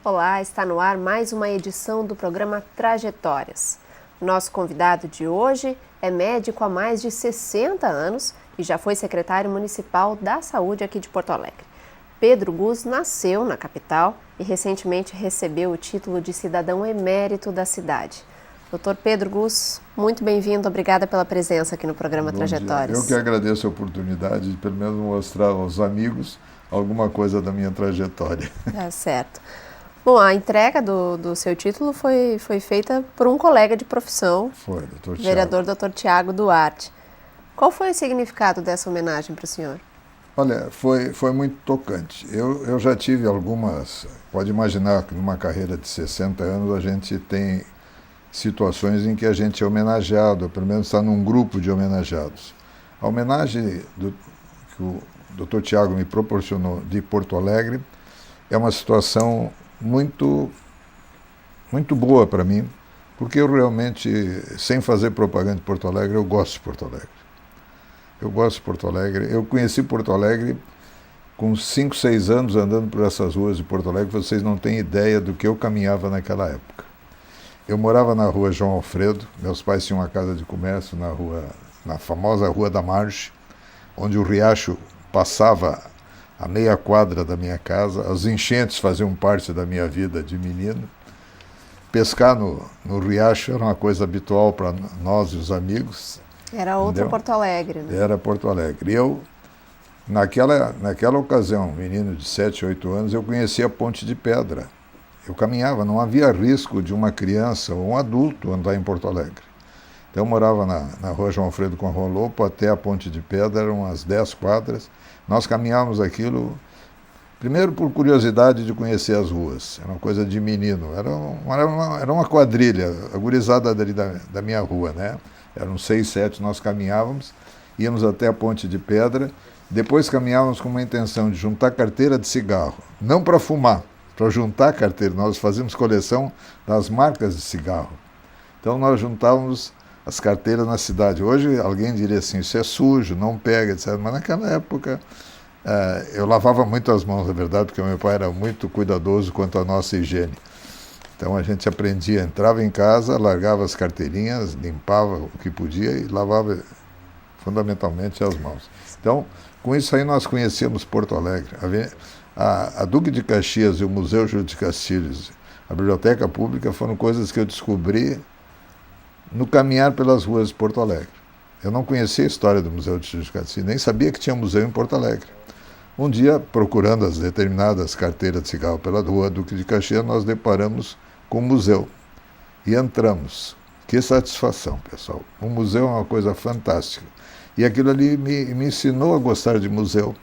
Olá, está no ar mais uma edição do programa Trajetórias. Nosso convidado de hoje é médico há mais de 60 anos e já foi secretário municipal da Saúde aqui de Porto Alegre. Pedro Gus nasceu na capital e recentemente recebeu o título de cidadão emérito da cidade. Dr. Pedro Gus, muito bem-vindo, obrigada pela presença aqui no programa Bom Trajetórias. dia. Eu que agradeço a oportunidade de pelo menos mostrar aos amigos alguma coisa da minha trajetória. Tá certo. Bom, a entrega do seu título foi feita por um colega de profissão, Foi, doutor Tiago. vereador Dr. Tiago Duarte. Qual foi o significado dessa homenagem para o senhor? Olha, foi muito tocante. Eu já tive algumas... Pode imaginar que numa carreira de 60 anos a gente tem situações em que a gente é homenageado, ou pelo menos está num grupo de homenageados. A homenagem que o Dr. Tiago me proporcionou de Porto Alegre é uma situação muito boa para mim, porque eu realmente, sem fazer propaganda de Porto Alegre, eu gosto de Porto Alegre. Eu gosto de Porto Alegre. Eu conheci Porto Alegre com 5, 6 anos andando por essas ruas de Porto Alegre. Vocês não têm ideia do que eu caminhava naquela época. Eu morava na rua João Alfredo. Meus pais tinham uma casa de comércio na famosa Rua da Marge, onde o riacho passava a meia quadra da minha casa. As enchentes faziam parte da minha vida de menino. Pescar no riacho era uma coisa habitual para nós e os amigos. Era outra Porto Alegre, né? Era Porto Alegre. E eu, naquela ocasião, menino de 7, 8 anos, eu conhecia a Ponte de Pedra. Eu caminhava, não havia risco de uma criança ou um adulto andar em Porto Alegre. Então eu morava na rua João Alfredo com a Rua Lopo até a Ponte de Pedra, eram umas 10 quadras. Nós caminhávamos aquilo, primeiro por curiosidade de conhecer as ruas, era uma coisa de menino, era uma quadrilha, a gurizada dali da minha rua, né? Eram 6, 7, nós caminhávamos, íamos até a Ponte de Pedra, depois caminhávamos com uma intenção de juntar carteira de cigarro, não para fumar, para juntar carteira, nós fazíamos coleção das marcas de cigarro. Então nós juntávamos as carteiras na cidade. Hoje alguém diria assim, isso é sujo, não pega, etc. Mas naquela época eu lavava muito as mãos, na verdade, porque meu pai era muito cuidadoso quanto à nossa higiene. Então a gente aprendia, entrava em casa, largava as carteirinhas, limpava o que podia e lavava fundamentalmente as mãos. Então, com isso aí nós conhecíamos Porto Alegre. A Duque de Caxias e o Museu Júlio de Castilhos, a Biblioteca Pública, foram coisas que eu descobri no caminhar pelas ruas de Porto Alegre. Eu não conhecia a história do Museu de Júlio de Castilhos, nem sabia que tinha museu em Porto Alegre. Um dia, procurando as determinadas carteiras de cigarro pela rua Duque de Caxias, nós deparamos com o museu e entramos. Que satisfação, pessoal. O museu é uma coisa fantástica. E aquilo ali me ensinou a gostar de museu.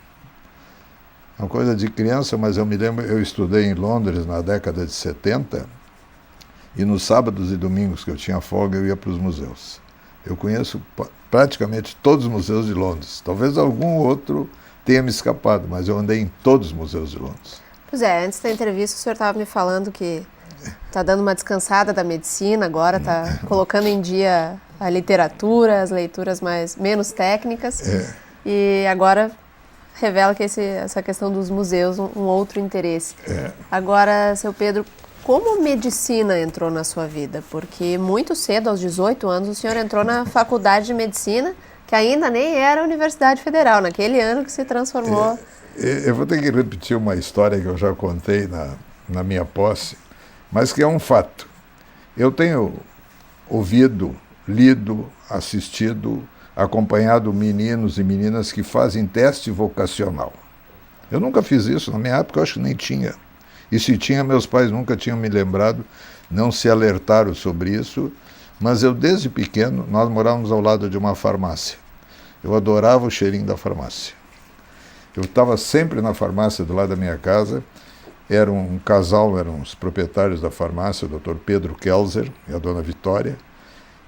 Uma coisa de criança, mas eu me lembro, eu estudei em Londres na década de 70 e nos sábados e domingos que eu tinha folga eu ia para os museus. Eu conheço praticamente todos os museus de Londres. Talvez algum outro tenha me escapado, mas eu andei em todos os museus de Londres. Pois é, antes da entrevista o senhor estava me falando que está dando uma descansada da medicina agora, está colocando em dia a literatura, as leituras menos técnicas, e agora revela que essa questão dos museus um outro interesse. Agora, seu Pedro, como a medicina entrou na sua vida? Porque muito cedo, aos 18 anos, o senhor entrou na faculdade de medicina, que ainda nem era a Universidade Federal, naquele ano que se transformou. Eu vou ter que repetir uma história que eu já contei na minha posse, mas que é um fato. Eu tenho ouvido, lido, assistido, acompanhado meninos e meninas que fazem teste vocacional. Eu nunca fiz isso, na minha época eu acho que nem tinha. E se tinha, meus pais nunca tinham me lembrado, não se alertaram sobre isso, mas eu desde pequeno, nós morávamos ao lado de uma farmácia. Eu adorava o cheirinho da farmácia. Eu estava sempre na farmácia do lado da minha casa, era um casal, eram os proprietários da farmácia, o Dr. Pedro Kelzer e a dona Vitória,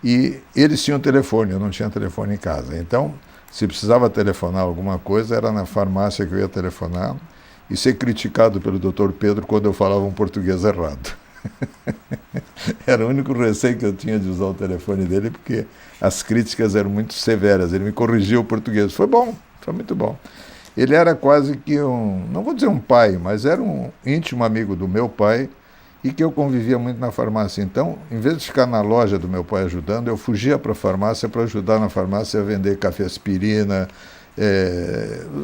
e eles tinham telefone, eu não tinha telefone em casa. Então, se precisava telefonar alguma coisa, era na farmácia que eu ia telefonar e ser criticado pelo Dr. Pedro quando eu falava um português errado. Era o único receio que eu tinha de usar o telefone dele, porque as críticas eram muito severas. Ele me corrigia o português. Foi bom, foi muito bom. Ele era quase que não vou dizer um pai, mas era um íntimo amigo do meu pai, e que eu convivia muito na farmácia. Então, em vez de ficar na loja do meu pai ajudando, eu fugia para a farmácia para ajudar na farmácia a vender café aspirina,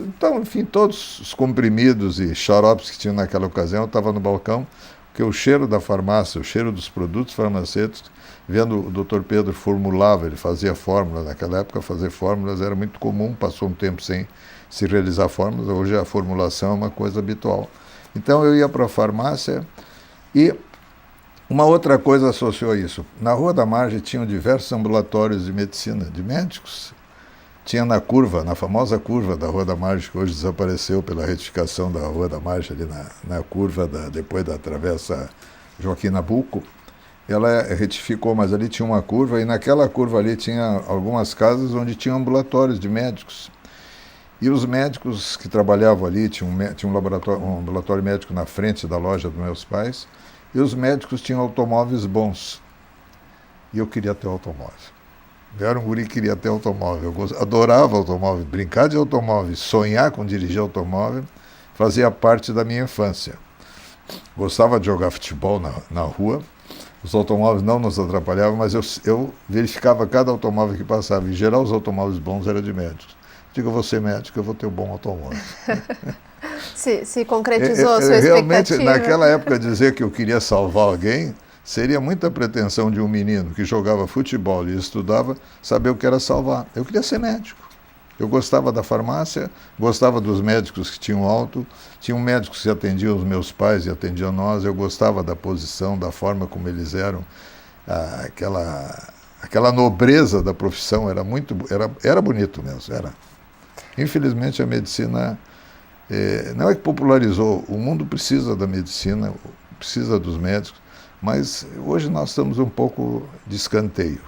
então, enfim, todos os comprimidos e xaropes que tinham naquela ocasião, eu estava no balcão, porque o cheiro da farmácia, o cheiro dos produtos farmacêuticos, vendo o Dr. Pedro formulava, ele fazia fórmulas, naquela época fazer fórmulas era muito comum, passou um tempo sem se realizar fórmulas, hoje a formulação é uma coisa habitual. Então eu ia para a farmácia e uma outra coisa associou a isso. Na Rua da Margem tinham diversos ambulatórios de medicina, de médicos. Tinha na curva, na famosa curva da Rua da Margem, que hoje desapareceu pela retificação da Rua da Margem, ali na curva depois da travessa Joaquim Nabuco. Ela retificou, mas ali tinha uma curva, e naquela curva ali tinha algumas casas onde tinham ambulatórios de médicos. E os médicos que trabalhavam ali, tinha um ambulatório médico na frente da loja dos meus pais, e os médicos tinham automóveis bons. E eu queria ter automóvel. Eu era um guri que queria ter automóvel. Eu adorava automóvel, brincar de automóvel, sonhar com dirigir automóvel, fazia parte da minha infância. Gostava de jogar futebol na rua. Os automóveis não nos atrapalhavam, mas eu verificava cada automóvel que passava. Em geral, os automóveis bons eram de médicos. Digo, eu vou ser médico, eu vou ter um bom automóvel. Se concretizou a sua realmente, expectativa? naquela época, dizer que eu queria salvar alguém seria muita pretensão de um menino que jogava futebol e estudava saber o que era salvar. Eu queria ser médico. Eu gostava da farmácia, gostava dos médicos que tinham alto, tinham médicos que atendiam os meus pais e atendiam nós, eu gostava da posição, da forma como eles eram, aquela nobreza da profissão, era bonito mesmo, era. Infelizmente a medicina não é que popularizou, o mundo precisa da medicina, precisa dos médicos, mas hoje nós estamos um pouco de escanteio.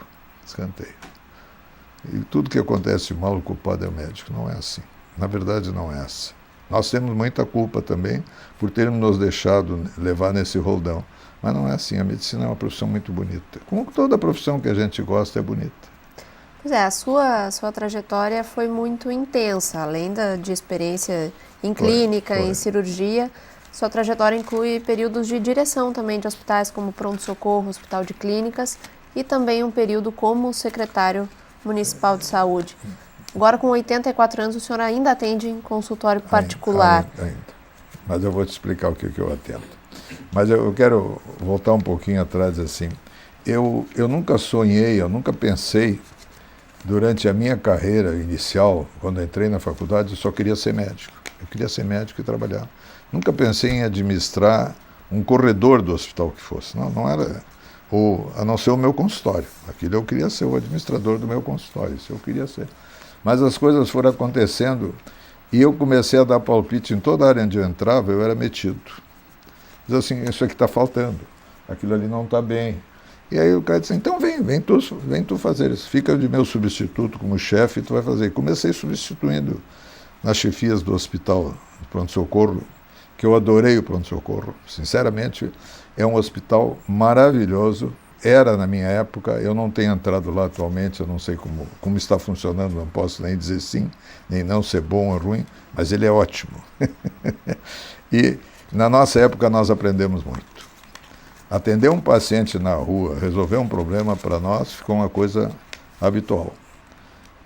E tudo que acontece mal, o culpado é o médico. Não é assim. Na verdade, não é assim. Nós temos muita culpa também por termos nos deixado levar nesse roldão. Mas não é assim. A medicina é uma profissão muito bonita. Como toda profissão que a gente gosta é bonita. Pois é, a sua trajetória foi muito intensa. Além de experiência em clínica, em cirurgia, sua trajetória inclui períodos de direção também de hospitais como pronto-socorro, hospital de clínicas e também um período como secretário municipal de saúde. Agora, com 84 anos, o senhor ainda atende em consultório particular. Ainda. Mas eu vou te explicar o que eu atendo. Mas eu quero voltar um pouquinho atrás, assim. Eu nunca sonhei, eu nunca pensei, durante a minha carreira inicial, quando entrei na faculdade, eu só queria ser médico. Eu queria ser médico e trabalhar. Nunca pensei em administrar um corredor do hospital que fosse. Não era, a não ser o meu consultório. Aquilo eu queria ser o administrador do meu consultório, isso eu queria ser. Mas as coisas foram acontecendo e eu comecei a dar palpite em toda a área onde eu entrava, eu era metido. Diz assim, isso aqui está faltando, aquilo ali não está bem. E aí o cara disse, então vem tu fazer isso. Fica de meu substituto como chefe e tu vai fazer. E comecei substituindo nas chefias do hospital de pronto-socorro, que eu adorei o pronto-socorro. Sinceramente, é um hospital maravilhoso. Era na minha época, eu não tenho entrado lá atualmente, eu não sei como está funcionando, não posso nem dizer sim, nem não ser bom ou ruim, mas ele é ótimo. E na nossa época nós aprendemos muito. Atender um paciente na rua, resolver um problema para nós ficou uma coisa habitual.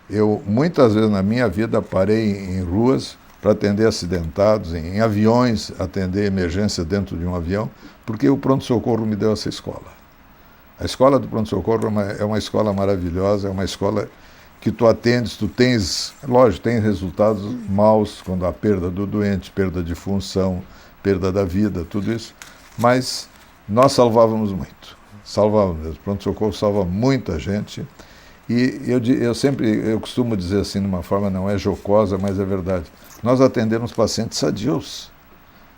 Eu muitas vezes na minha vida parei em ruas para atender acidentados, em aviões, atender emergência dentro de um avião, porque o pronto-socorro me deu essa escola. A escola do pronto-socorro é uma escola maravilhosa, é uma escola que tu atendes, tu tens, lógico, tem resultados maus, quando há perda do doente, perda de função, perda da vida, tudo isso, mas nós salvávamos muito, salvávamos mesmo. O pronto-socorro salva muita gente. E eu costumo dizer assim, de uma forma não é jocosa, mas é verdade. Nós atendemos pacientes sadios.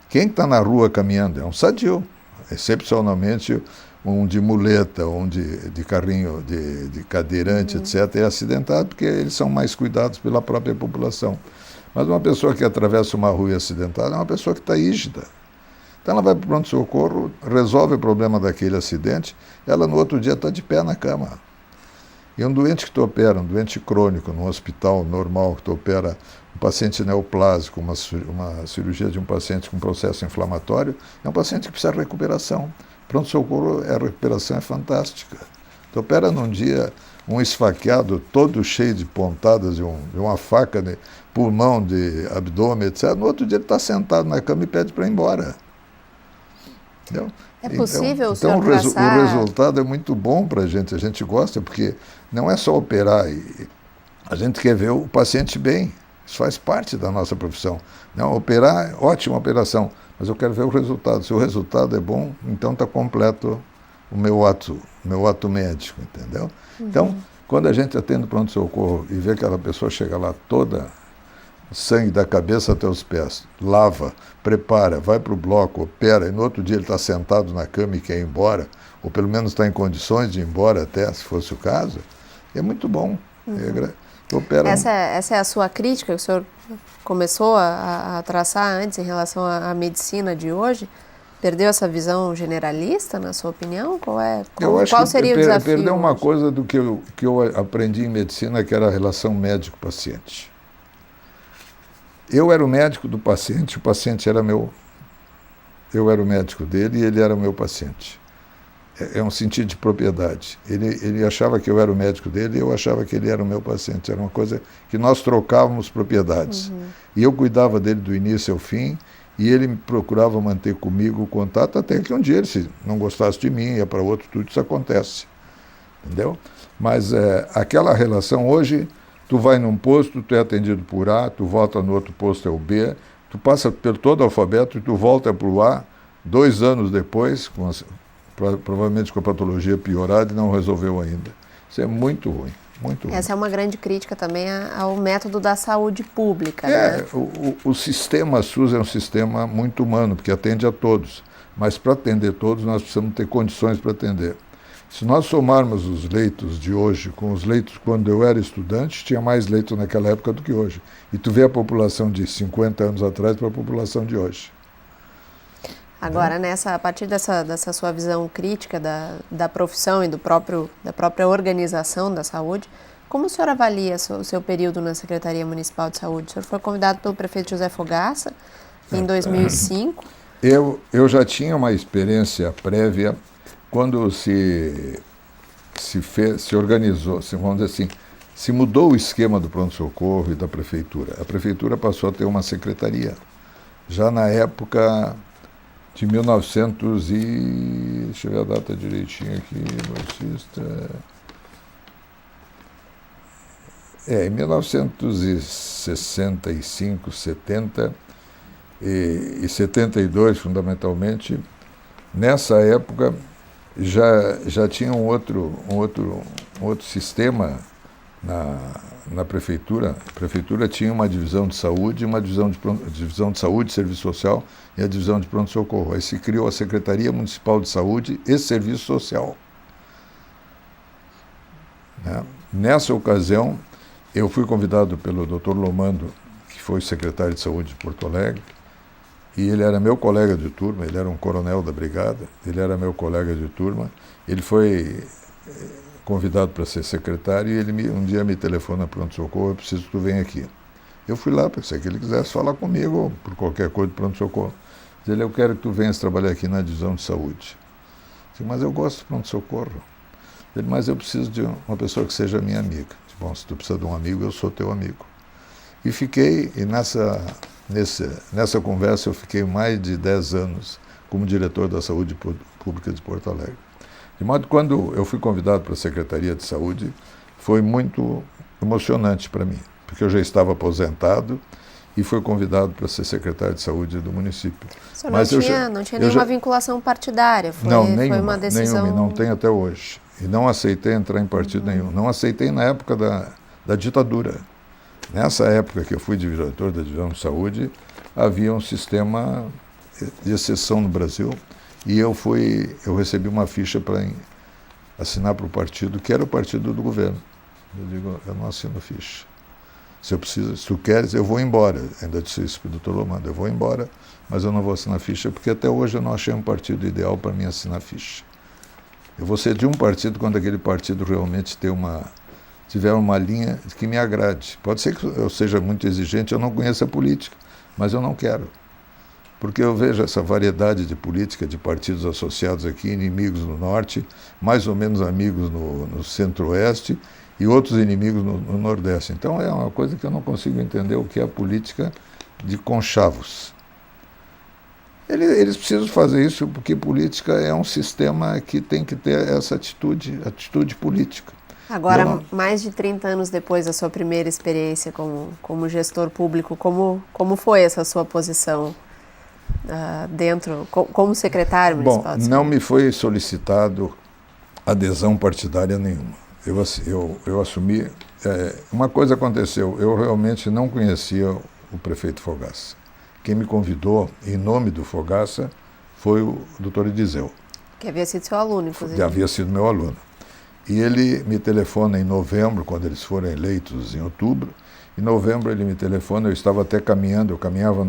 Quem está na rua caminhando é um sadio. Excepcionalmente, um de muleta, um de carrinho, de cadeirante, etc., é acidentado, porque eles são mais cuidados pela própria população. Mas uma pessoa que atravessa uma rua acidentada é uma pessoa que está rígida. Então ela vai para o pronto-socorro, resolve o problema daquele acidente, ela no outro dia está de pé na cama. E um doente que tu opera, um doente crônico, num hospital normal, que tu opera um paciente neoplásico, uma cirurgia de um paciente com processo inflamatório, é um paciente que precisa de recuperação. Pronto-socorro, a recuperação é fantástica. Tu opera num dia um esfaqueado todo cheio de pontadas de uma faca de pulmão, de abdômen, etc. No outro dia ele está sentado na cama e pede para ir embora. Entendeu? É possível, então o resultado é muito bom para a gente gosta, porque não é só operar, a gente quer ver o paciente bem, isso faz parte da nossa profissão. Não, operar, ótima operação, mas eu quero ver o resultado. Se o resultado é bom, então está completo o meu ato médico, entendeu? Então, quando a gente atende pronto-socorro e vê aquela pessoa chega lá toda sangue da cabeça até os pés, lava, prepara, vai para o bloco, opera, e no outro dia ele está sentado na cama e quer ir embora, ou pelo menos está em condições de ir embora até, se fosse o caso, é muito bom. Essa é a sua crítica que o senhor começou a traçar antes em relação à medicina de hoje? Perdeu essa visão generalista, na sua opinião? Qual seria o desafio? Perdeu uma coisa do que eu aprendi em medicina, que era a relação médico-paciente. Eu era o médico do paciente, o paciente era meu. Eu era o médico dele e ele era o meu paciente. É um sentido de propriedade. Ele achava que eu era o médico dele e eu achava que ele era o meu paciente. Era uma coisa que nós trocávamos propriedades. E eu cuidava dele do início ao fim e ele procurava manter comigo o contato até que um dia ele, se não gostasse de mim, ia para outro, tudo isso acontece. Entendeu? Mas aquela relação hoje... Tu vai num posto, tu é atendido por A, tu volta no outro posto, é o B, tu passa por todo o alfabeto e tu volta para o A 2 anos depois, provavelmente com a patologia piorada e não resolveu ainda. Isso é muito ruim, muito ruim. Essa é uma grande crítica também ao método da saúde pública. Né? Né? O sistema SUS é um sistema muito humano, porque atende a todos. Mas para atender todos, nós precisamos ter condições para atender. Se nós somarmos os leitos de hoje com os leitos quando eu era estudante, tinha mais leitos naquela época do que hoje. E tu vê a população de 50 anos atrás para a população de hoje. Agora, a partir dessa sua visão crítica da profissão e da própria organização da saúde, como o senhor avalia o seu período na Secretaria Municipal de Saúde? O senhor foi convidado pelo prefeito José Fogaça em 2005. Eu já tinha uma experiência prévia quando se organizou, vamos dizer assim, se mudou o esquema do pronto-socorro e da prefeitura. A prefeitura passou a ter uma secretaria. Já na época de 1900 e... deixa eu ver a data direitinho aqui, em 1965, 70 e 72, fundamentalmente, nessa época já tinha um outro sistema na prefeitura. A prefeitura tinha uma divisão de saúde, divisão de saúde, serviço social e a divisão de pronto-socorro. Aí se criou a Secretaria Municipal de Saúde e Serviço Social. Né? Nessa ocasião, eu fui convidado pelo Dr. Lomando, que foi secretário de Saúde de Porto Alegre, e ele era meu colega de turma, ele era um coronel da brigada, ele era meu colega de turma, ele foi convidado para ser secretário e ele um dia me telefona pronto-socorro, eu preciso que tu venha aqui. Eu fui lá, pensei que ele quisesse falar comigo por qualquer coisa de pronto-socorro. Ele, eu quero que tu venhas trabalhar aqui na divisão de saúde. Eu disse, mas eu gosto de pronto-socorro. Ele, mas eu preciso de uma pessoa que seja minha amiga. Eu disse, bom, se tu precisa de um amigo, eu sou teu amigo. E fiquei, e nessa conversa eu fiquei mais de 10 anos como diretor da Saúde Pública de Porto Alegre. De modo que quando eu fui convidado para a Secretaria de Saúde, foi muito emocionante para mim, porque eu já estava aposentado e fui convidado para ser secretário de Saúde do município. O senhor não tinha nenhuma vinculação partidária? Foi uma decisão... Nenhuma, e não tem até hoje. E não aceitei entrar em partido nenhum. Não aceitei na época da ditadura. Nessa época que eu fui diretor da Divisão de Saúde, havia um sistema de exceção no Brasil e eu recebi uma ficha para assinar para o partido, que era o partido do governo. Eu digo, eu não assino ficha. Se tu queres, eu vou embora. Ainda disse isso para o doutor Lomando, eu vou embora, mas eu não vou assinar ficha, porque até hoje eu não achei um partido ideal para mim assinar ficha. Eu vou ser de um partido quando aquele partido realmente tem uma tiver uma linha que me agrade. Pode ser que eu seja muito exigente, eu não conheço a política, mas eu não quero. Porque eu vejo essa variedade de política, de partidos associados aqui, inimigos no norte, mais ou menos amigos no centro-oeste e outros inimigos no nordeste. Então é uma coisa que eu não consigo entender o que é a política de conchavos. Eles precisam fazer isso porque política é um sistema que tem que ter essa atitude política. Agora, mais de 30 anos depois da sua primeira experiência como gestor público, como foi essa sua posição dentro, como secretário municipal? Bom, não me foi solicitado adesão partidária nenhuma. Eu assumi... uma coisa aconteceu, eu realmente não conhecia o prefeito Fogaça. Quem me convidou, em nome do Fogaça, foi o doutor Edizeu. Que havia sido seu aluno, inclusive. Que havia sido meu aluno. E ele me telefona em novembro, quando eles foram eleitos em outubro. Em novembro ele me telefona, eu estava até caminhando, eu caminhava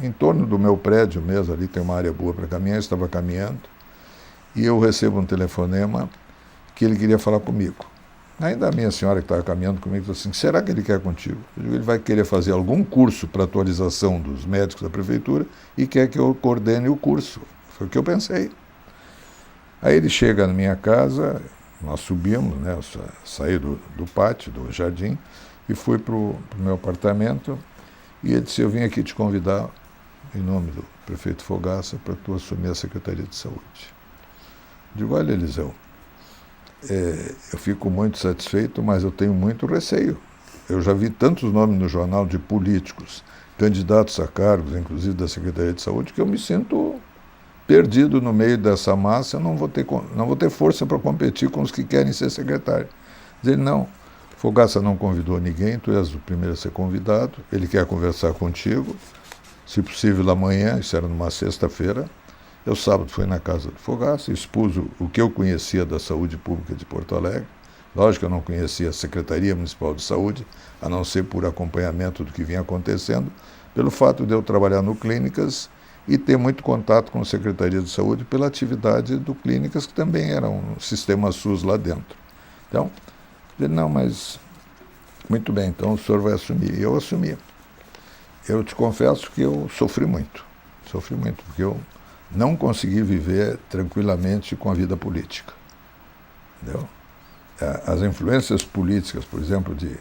em torno do meu prédio mesmo, ali tem uma área boa para caminhar, eu estava caminhando. E eu recebo um telefonema que ele queria falar comigo. Ainda a minha senhora que estava caminhando comigo disse assim, será que ele quer contigo? Eu digo, ele vai querer fazer algum curso para atualização dos médicos da prefeitura e quer que eu coordene o curso. Foi o que eu pensei. Aí ele chega na minha casa, nós subimos, né, eu saí do pátio, do jardim, e fui para o meu apartamento, e ele disse, eu vim aqui te convidar, em nome do prefeito Fogaça, para tu assumir a Secretaria de Saúde. Digo, olha, Eliseu, eu fico muito satisfeito, mas eu tenho muito receio. Eu já vi tantos nomes no jornal de políticos, candidatos a cargos, inclusive da Secretaria de Saúde, que eu me sinto perdido no meio dessa massa, eu não vou ter força para competir com os que querem ser secretário. Diz ele, não, Fogaça não convidou ninguém, tu és o primeiro a ser convidado, ele quer conversar contigo, se possível amanhã, isso era numa sexta-feira. Eu sábado fui na casa do Fogaça, expus o que eu conhecia da saúde pública de Porto Alegre. Lógico que eu não conhecia a Secretaria Municipal de Saúde, a não ser por acompanhamento do que vinha acontecendo, pelo fato de eu trabalhar no Clínicas e ter muito contato com a Secretaria de Saúde pela atividade do Clínicas, que também era um sistema SUS lá dentro. Então, ele, não, mas muito bem, então o senhor vai assumir. E eu assumi. Eu te confesso que eu sofri muito, porque eu não consegui viver tranquilamente com a vida política. Entendeu? As influências políticas, por exemplo, de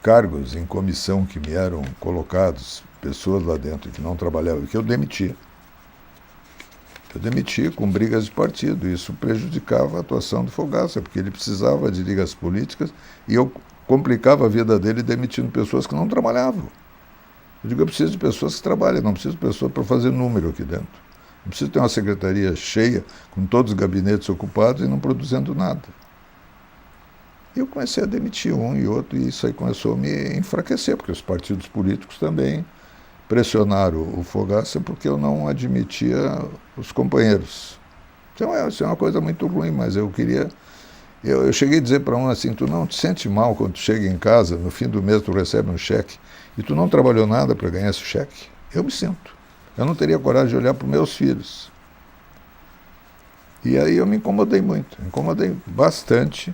cargos em comissão que me eram colocados, pessoas lá dentro que não trabalhavam, que eu demiti. Eu demiti com brigas de partido. Isso prejudicava a atuação do Fogaça, porque ele precisava de ligas políticas e eu complicava a vida dele demitindo pessoas que não trabalhavam. Eu digo, eu preciso de pessoas que trabalhem, não preciso de pessoas para fazer número aqui dentro. Não preciso ter uma secretaria cheia, com todos os gabinetes ocupados e não produzindo nada. E eu comecei a demitir um e outro, e isso aí começou a me enfraquecer, porque os partidos políticos também pressionaram o Fogaça porque eu não admitia os companheiros. Então, isso é uma coisa muito ruim, mas eu queria... Eu cheguei a dizer para um assim, tu não te sente mal quando tu chega em casa, no fim do mês tu recebe um cheque, e tu não trabalhou nada para ganhar esse cheque? Eu me sinto. Eu não teria coragem de olhar para os meus filhos. E aí eu me incomodei bastante,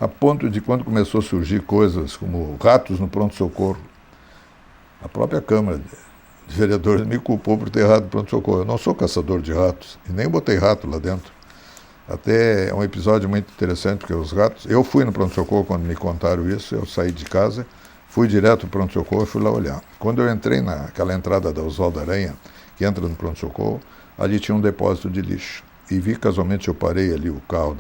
a ponto de quando começou a surgir coisas como ratos no pronto-socorro, a própria Câmara de Vereadores me culpou por ter rato no pronto-socorro. Eu não sou caçador de ratos, e nem botei rato lá dentro. Até é um episódio muito interessante, porque os ratos... Eu fui no pronto-socorro quando me contaram isso, eu saí de casa, fui direto ao pronto-socorro e fui lá olhar. Quando eu entrei naquela entrada da Oswaldo Aranha, que entra no pronto-socorro, ali tinha um depósito de lixo. E vi, casualmente, eu parei ali o carro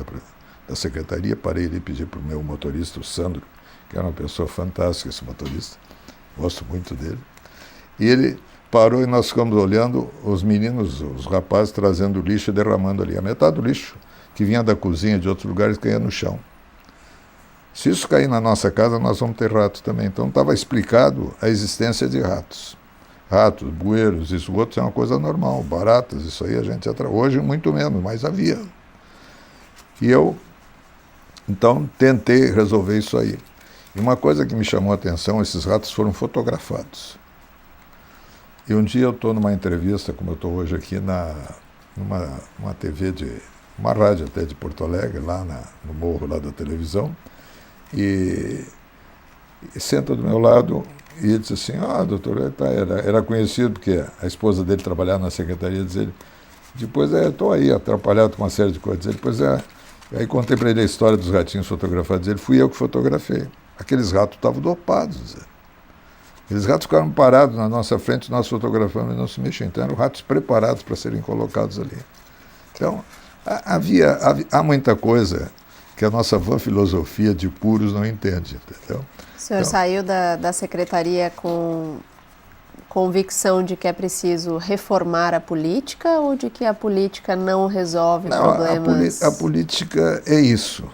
da secretaria, parei ali e pedi para o meu motorista, o Sandro, que era uma pessoa fantástica, esse motorista, gosto muito dele. E ele parou e nós ficamos olhando os meninos, os rapazes, trazendo lixo e derramando ali. A metade do lixo que vinha da cozinha, de outros lugares, caía no chão. Se isso cair na nossa casa, nós vamos ter ratos também. Então estava explicado a existência de ratos. Ratos, bueiros, esgotos é uma coisa normal. Baratas, isso aí a gente hoje muito menos, mas havia. E eu, então, tentei resolver isso aí. E uma coisa que me chamou a atenção, esses ratos foram fotografados. E um dia eu estou numa entrevista, como eu estou hoje aqui, numa TV uma rádio até de Porto Alegre, lá no morro lá da televisão, e senta do meu lado e ele disse assim, doutor, era conhecido porque a esposa dele trabalhava na secretaria, diz ele, depois estou aí atrapalhado com uma série de coisas, depois aí contei para ele a história dos ratinhos fotografados, ele fui eu que fotografei, aqueles ratos estavam dopados, aqueles ratos ficaram parados na nossa frente, nós fotografamos e não se mexiam, então eram ratos preparados para serem colocados ali. Então, há muita coisa que a nossa vã filosofia de puros não entende, entendeu? O senhor saiu da secretaria com convicção de que é preciso reformar a política ou de que a política não resolve problemas? A política é isso.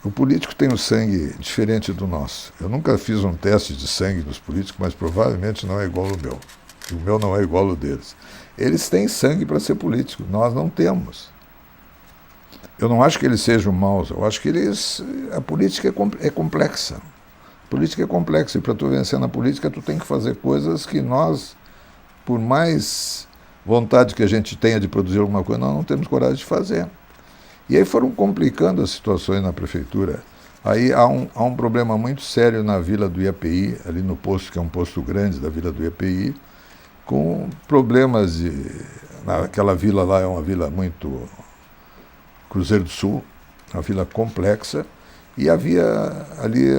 O político tem um sangue diferente do nosso. Eu nunca fiz um teste de sangue dos políticos, mas provavelmente não é igual ao meu. E o meu não é igual ao deles. Eles têm sangue para ser político, nós não temos. Eu não acho que eles sejam maus, eu acho que a política é complexa. A política é complexa e para tu vencer na política tu tem que fazer coisas que nós, por mais vontade que a gente tenha de produzir alguma coisa, nós não temos coragem de fazer. E aí foram complicando as situações na prefeitura. Aí há um problema muito sério na Vila do IAPI, ali no posto, que é um posto grande da Vila do IAPI, com problemas aquela vila lá é uma vila muito Cruzeiro do Sul, uma vila complexa, e havia ali,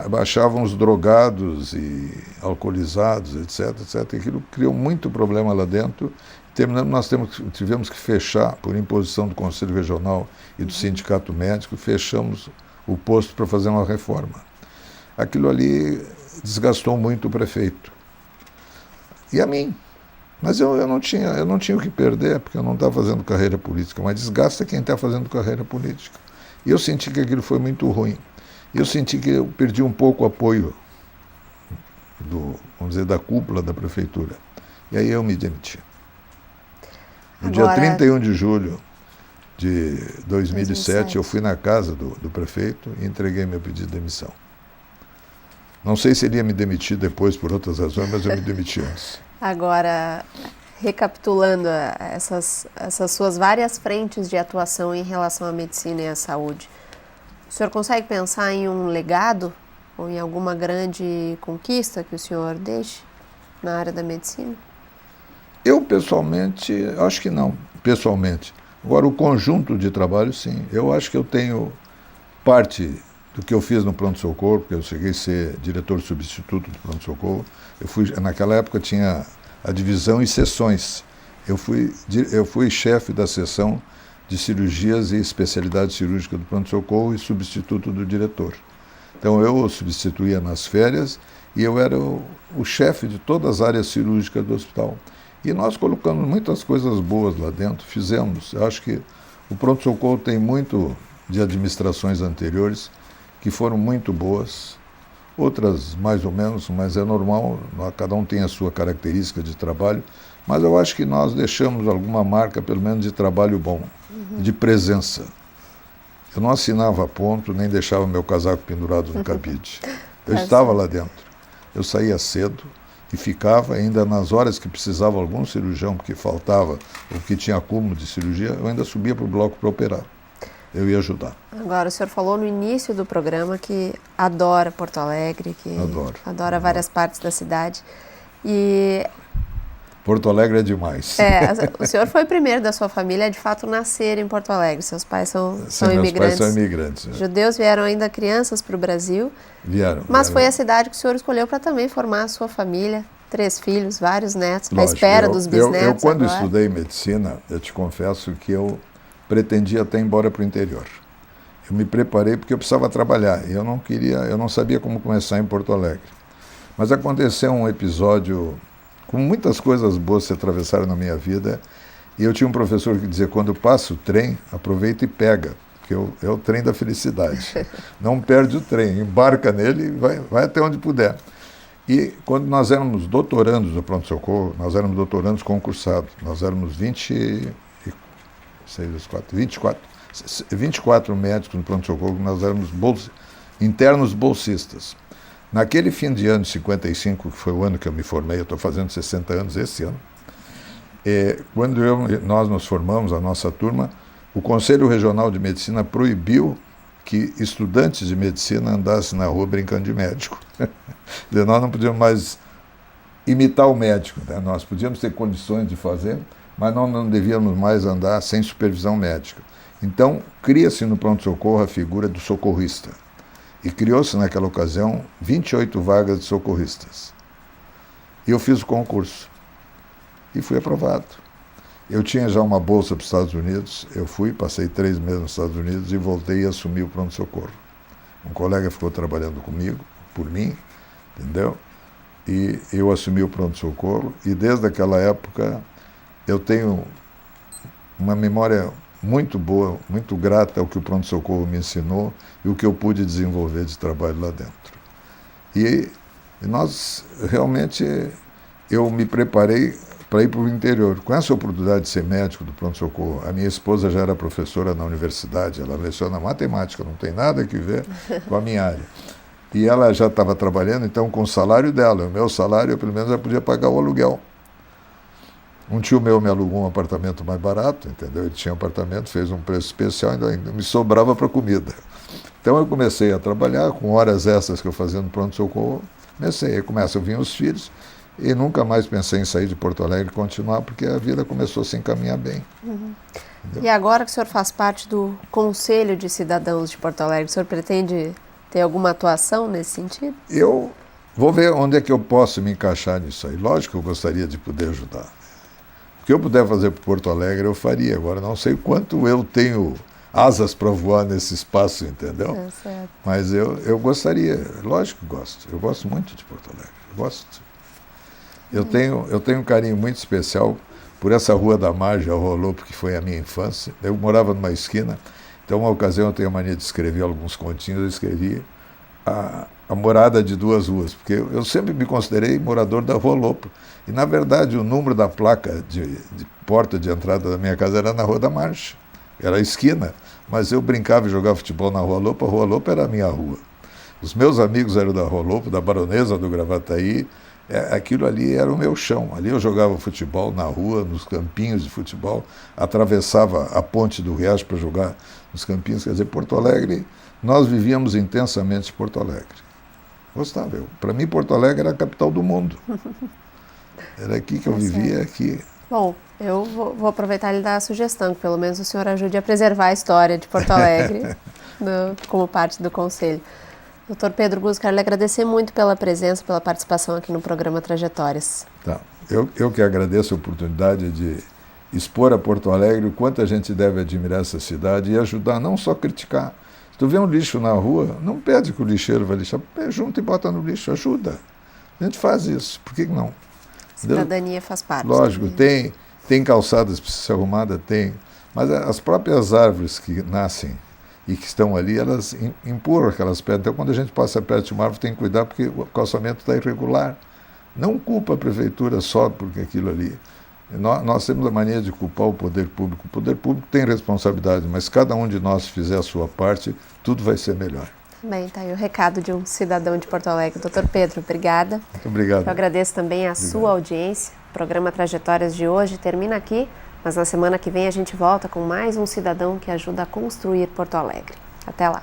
baixavam os drogados e alcoolizados, etc. E aquilo criou muito problema lá dentro. Terminando, nós tivemos que fechar, por imposição do Conselho Regional e do Sindicato Médico, fechamos o posto para fazer uma reforma. Aquilo ali desgastou muito o prefeito. E a mim. Mas eu não tinha o que perder, porque eu não estava fazendo carreira política, mas desgasta quem está fazendo carreira política. E eu senti que aquilo foi muito ruim. Eu senti que eu perdi um pouco o apoio vamos dizer, da cúpula da prefeitura. E aí eu me demiti. No dia 31 de julho de 2007, eu fui na casa do prefeito e entreguei meu pedido de demissão. Não sei se ele ia me demitir depois por outras razões, mas eu me demiti antes. Agora, recapitulando essas suas várias frentes de atuação em relação à medicina e à saúde, o senhor consegue pensar em um legado ou em alguma grande conquista que o senhor deixe na área da medicina? Eu, pessoalmente, acho que não, pessoalmente. Agora, o conjunto de trabalho, sim. Eu acho que eu tenho parte do que eu fiz no pronto-socorro, porque eu cheguei a ser diretor substituto do pronto-socorro. Naquela época tinha a divisão e sessões. Eu fui chefe da seção de cirurgias e especialidade cirúrgica do pronto-socorro e substituto do diretor. Então eu substituía nas férias e eu era o chefe de todas as áreas cirúrgicas do hospital. E nós colocamos muitas coisas boas lá dentro, fizemos. Eu acho que o pronto-socorro tem muito de administrações anteriores que foram muito boas, outras mais ou menos, mas é normal, cada um tem a sua característica de trabalho, mas eu acho que nós deixamos alguma marca, pelo menos de trabalho bom, de presença. Eu não assinava ponto, nem deixava meu casaco pendurado no cabide. Eu estava lá dentro. Eu saía cedo e ficava, ainda nas horas que precisava algum cirurgião, porque faltava, ou que tinha acúmulo de cirurgia, eu ainda subia para o bloco para operar. Eu ia ajudar. Agora, o senhor falou no início do programa que adora Porto Alegre, que adora várias partes da cidade. E Porto Alegre é demais. O senhor foi o primeiro da sua família a, de fato, nascer em Porto Alegre. Seus pais são imigrantes. Meus pais são imigrantes. Judeus, vieram ainda crianças para o Brasil. Mas foi a cidade que o senhor escolheu para também formar a sua família. 3 filhos, vários netos, à espera dos bisnetos. Eu quando estudei medicina, eu te confesso que eu pretendia até ir embora para o interior. Eu me preparei porque eu precisava trabalhar e eu não sabia como começar em Porto Alegre. Mas aconteceu um episódio com muitas coisas boas se atravessaram na minha vida e eu tinha um professor que dizia, quando passa o trem, aproveita e pega, porque é o trem da felicidade. Não perde o trem, embarca nele e vai até onde puder. E quando nós éramos doutorandos do pronto-socorro, nós éramos doutorandos concursados, nós éramos 24 médicos no pronto-socorro, nós éramos internos bolsistas. Naquele fim de ano de 55, que foi o ano que eu me formei, eu estou fazendo 60 anos esse ano, quando nós nos formamos, a nossa turma, o Conselho Regional de Medicina proibiu que estudantes de medicina andassem na rua brincando de médico. Nós não podíamos mais imitar o médico, né? Nós podíamos ter condições de fazer, mas nós não devíamos mais andar sem supervisão médica. Então, cria-se no pronto-socorro a figura do socorrista. E criou-se naquela ocasião 28 vagas de socorristas. E eu fiz o concurso. E fui aprovado. Eu tinha já uma bolsa para os Estados Unidos, eu fui, passei 3 meses nos Estados Unidos e voltei e assumi o pronto-socorro. Um colega ficou trabalhando comigo, por mim, entendeu? E eu assumi o pronto-socorro e desde aquela época eu tenho uma memória muito boa, muito grata ao que o pronto-socorro me ensinou e o que eu pude desenvolver de trabalho lá dentro. E nós, realmente, eu me preparei para ir para o interior. Com essa oportunidade de ser médico do pronto-socorro, a minha esposa já era professora na universidade, ela leciona matemática, não tem nada a ver com a minha área. E ela já estava trabalhando, então, com o salário dela. O meu salário, eu pelo menos, já podia pagar o aluguel. Um tio meu me alugou um apartamento mais barato, entendeu? Ele tinha um apartamento, fez um preço especial, ainda me sobrava para comida. Então eu comecei a trabalhar, com horas extras que eu fazia no pronto-socorro, aí vinham os filhos, e nunca mais pensei em sair de Porto Alegre e continuar, porque a vida começou a se encaminhar bem. Uhum. E agora que o senhor faz parte do Conselho de Cidadãos de Porto Alegre, o senhor pretende ter alguma atuação nesse sentido? Eu vou ver onde é que eu posso me encaixar nisso aí. Lógico que eu gostaria de poder ajudar. O que eu puder fazer para Porto Alegre, eu faria. Agora, não sei quanto eu tenho asas para voar nesse espaço, entendeu? É certo. Mas eu gostaria, lógico que gosto. Eu gosto muito de Porto Alegre. Gosto. Eu tenho um carinho muito especial por essa Rua da Margem, a Rua Lopo, que foi a minha infância. Eu morava numa esquina, então, uma ocasião, eu tenho a mania de escrever alguns continhos, eu escrevi a morada de 2 ruas, porque eu sempre me considerei morador da Rua Lopo. E, na verdade, o número da placa de porta de entrada da minha casa era na Rua da Margem. Era a esquina, mas eu brincava e jogava futebol na Rua Lopo, a Rua Lopo era a minha rua. Os meus amigos eram da Rua Lopo, da Baronesa do Gravataí, aquilo ali era o meu chão. Ali eu jogava futebol na rua, nos campinhos de futebol, atravessava a ponte do Riacho para jogar nos campinhos. Quer dizer, Porto Alegre, nós vivíamos intensamente Porto Alegre. Gostava. Para mim, Porto Alegre era a capital do mundo. Era aqui que eu vivia, aqui. Bom, eu vou aproveitar e lhe dar a sugestão, que pelo menos o senhor ajude a preservar a história de Porto Alegre como parte do Conselho. Doutor Pedro Guzzo, quero lhe agradecer muito pela presença, pela participação aqui no programa Trajetórias. Tá. Eu que agradeço a oportunidade de expor a Porto Alegre o quanto a gente deve admirar essa cidade e ajudar, não só criticar. Se tu vê um lixo na rua, não pede que o lixeiro vai lixar, junta e bota no lixo, ajuda. A gente faz isso, por que não? Cidadania faz parte. Lógico, tem calçadas para ser arrumada, tem, mas as próprias árvores que nascem e que estão ali, elas empurram aquelas pedras. Então, quando a gente passa perto de uma árvore, tem que cuidar porque o calçamento está irregular. Não culpa a prefeitura só porque aquilo ali. Nós temos a mania de culpar o poder público. O poder público tem responsabilidade, mas cada um de nós fizer a sua parte, tudo vai ser melhor. Bem, tá aí o recado de um cidadão de Porto Alegre. Doutor Pedro, obrigada. Muito obrigado. Eu agradeço também a sua audiência. O programa Trajetórias de hoje termina aqui, mas na semana que vem a gente volta com mais um cidadão que ajuda a construir Porto Alegre. Até lá.